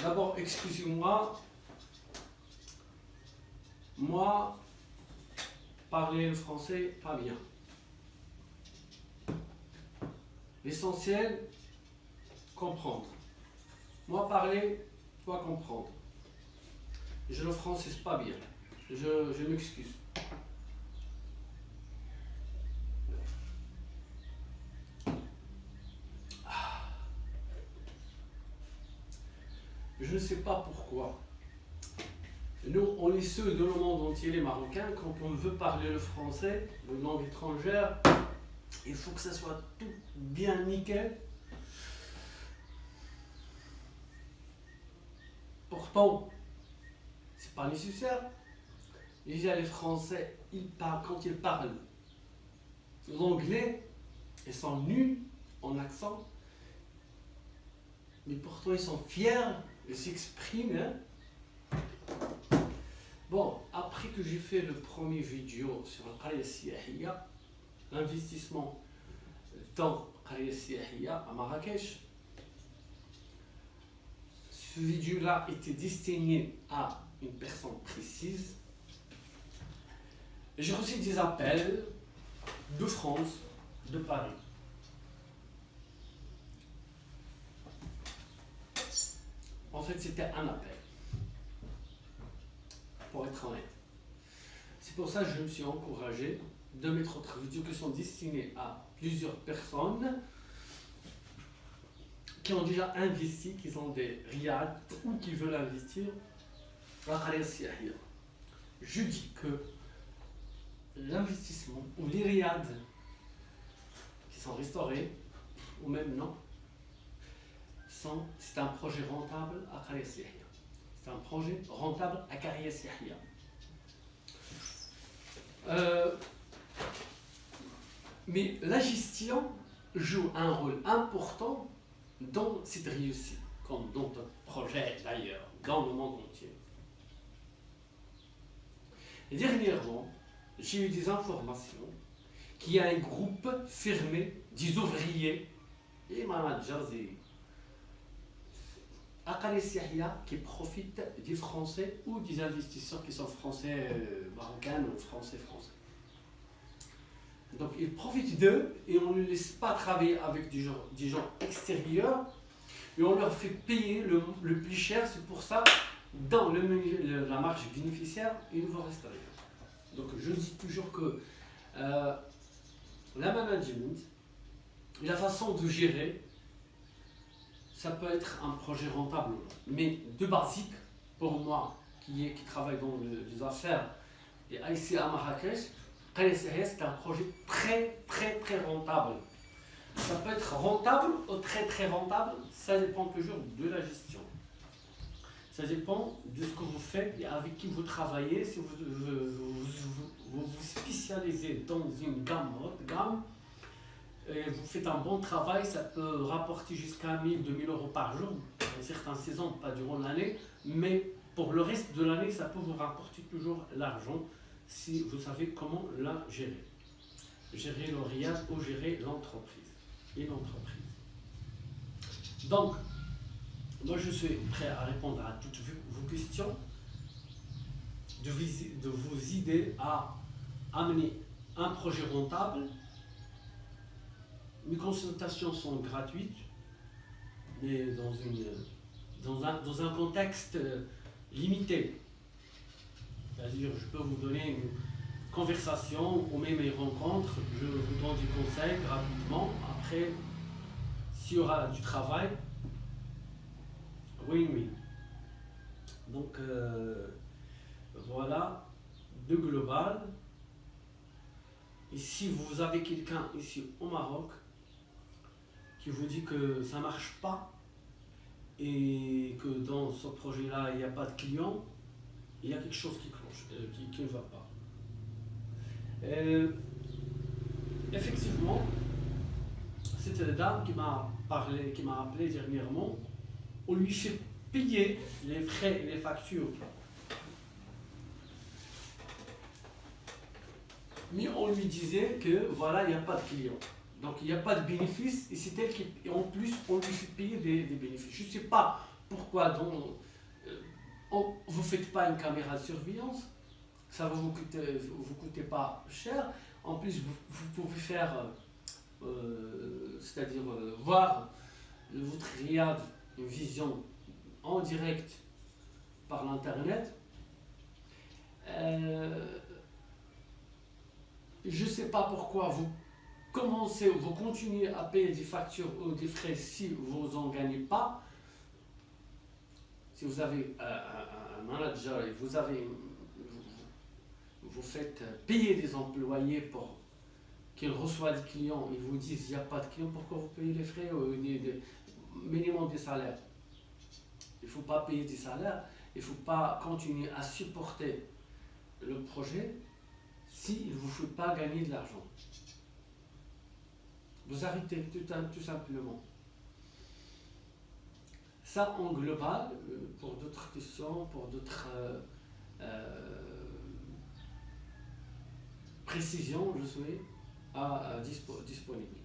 D'abord, excusez-moi, moi, parler le français, pas bien. L'essentiel, comprendre. Moi, parler, toi, comprendre. Je le français pas bien. Je m'excuse. Je ne sais pas pourquoi. Nous, on est ceux de le monde entier, les Marocains, quand on veut parler le français, une langue étrangère, il faut que ça soit tout bien nickel. Pourtant, c'est pas nécessaire. Déjà, les Français, quand ils parlent l'anglais, ils sont nuls en accent, mais pourtant ils sont fiers de s'exprimer. Hein. Bon, après que j'ai fait le premier vidéo sur la Qaria Siyahiya, l'investissement dans Qaria Siyahiya à Marrakech, ce vidéo-là était destiné à une personne précise. J'ai reçu des appels de France, de Paris. En fait, c'était un appel, pour être honnête. C'est pour ça que je me suis encouragé de mettre d'autres vidéos qui sont destinées à plusieurs personnes qui ont déjà investi, qui ont des riads ou qui veulent investir dans la Qaria Siyahiya. Je dis que l'investissement ou les riads qui sont restaurés, ou même non, c'est un projet rentable à Qaria Siyahiya. C'est un projet rentable à Qaria Siyahiya. Mais la gestion joue un rôle important dans cette réussite, comme dans notre projet d'ailleurs, dans le monde entier. Et dernièrement, j'ai eu des informations qu'il y a un groupe fermé des ouvriers et managers à Qaria Siyahiya qui profitent des Français ou des investisseurs qui sont français marocains ou français. Donc ils profitent d'eux et on ne les laisse pas travailler avec des gens extérieurs et on leur fait payer le plus cher. C'est pour ça, dans la marge bénéficiaire, ils vont rester. Donc je dis toujours que la management et la façon de gérer, ça peut être un projet rentable. Mais de basique, pour moi, qui travaille dans les affaires et ici à Marrakech, c'est un projet très rentable. Ça peut être rentable ou très rentable, ça dépend toujours de la gestion. Ça dépend de ce que vous faites et avec qui vous travaillez. Si vous spécialisez dans une gamme haute gamme, et vous faites un bon travail, ça peut rapporter jusqu'à 1000, 2000 euros par jour, dans certaines saisons, pas durant l'année, mais pour le reste de l'année, ça peut vous rapporter toujours l'argent si vous savez comment la gérer. Gérer le riad ou gérer l'entreprise. Donc, moi je suis prêt à répondre à toutes vos questions, de vous aider à amener un projet rentable. Mes consultations sont gratuites, mais dans un contexte limité. C'est-à-dire, je peux vous donner une conversation ou même une rencontre, je vous donne des conseils gratuitement. Après, s'il y aura du travail, oui. Donc, voilà, de global. Et si vous avez quelqu'un ici au Maroc qui vous dit que ça ne marche pas et que dans ce projet-là, il n'y a pas de clients, il y a quelque chose qui cloche, qui ne va pas. Effectivement, cette dame qui m'a appelé dernièrement, on lui fait payer les frais et les factures. Mais on lui disait que voilà, il n'y a pas de clients. Donc il n'y a pas de bénéfices et c'est elle qui, et en plus, on lui fait payer des bénéfices. Je ne sais pas pourquoi donc vous ne faites pas une caméra de surveillance? Ça va vous coûter pas cher. En plus, vous pouvez faire, c'est-à-dire voir votre riad, une vision en direct par l'internet. Je ne sais pas pourquoi vous continuez à payer des factures ou des frais si vous n'en gagnez pas. Si vous avez un manager et vous faites payer des employés pour qu'ils reçoivent des clients, ils vous disent il n'y a pas de clients, pourquoi vous payez les frais minimum des salaires? Il ne faut pas payer des salaires, il ne faut pas continuer à supporter le projet s'il ne vous fait pas gagner de l'argent. Vous arrêtez tout simplement. Ça en global, pour d'autres questions, pour d'autres précisions, je suis disponible.